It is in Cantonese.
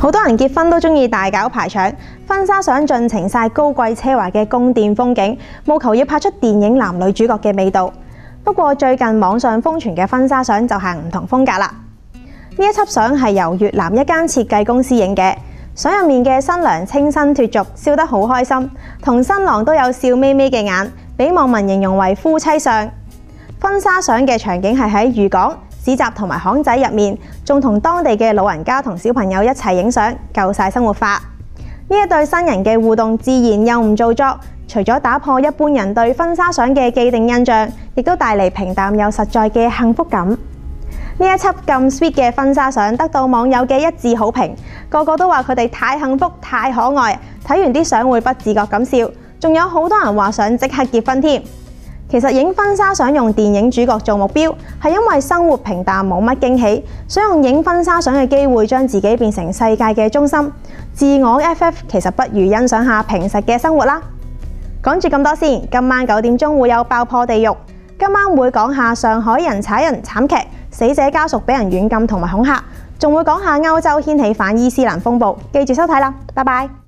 好多人結婚都中意大搞排場，婚紗相盡情晒高貴奢華嘅宮殿風景，務求要拍出電影男女主角嘅味道。不過最近網上瘋傳嘅婚紗相就行唔同風格啦。呢一輯相係由越南一間設計公司影嘅，相入面嘅新娘清新脫俗，笑得好開心，同新郎都有笑眯眯嘅眼，俾網民形容為夫妻相。婚紗相嘅場景係喺漁港、市集同埋巷仔入面，仲同當地嘅老人家同小朋友一齊影相，夠晒生活化。呢一對新人嘅互動自然又唔做作，除咗打破一般人對婚紗相嘅既定印象，亦都帶嚟平淡又實在嘅幸福感。呢一輯咁 sweet 嘅婚紗相得到網友嘅一致好評，個個都話佢哋太幸福、太可愛，睇完啲相會不自覺咁笑，仲有好多人話想即刻結婚添。其實影婚紗相用電影主角做目標，係因為生活平淡冇乜驚喜，想用影婚紗相嘅機會將自己變成世界嘅中心。自我 FF 其實不如欣賞下平實嘅生活啦。講住咁多先，今晚9點鐘會有爆破地獄，今晚會講下上海人踩人慘劇，死者家屬俾人軟禁同埋恐嚇，仲會講下歐洲掀起反伊斯蘭風暴。記住收睇啦，拜拜。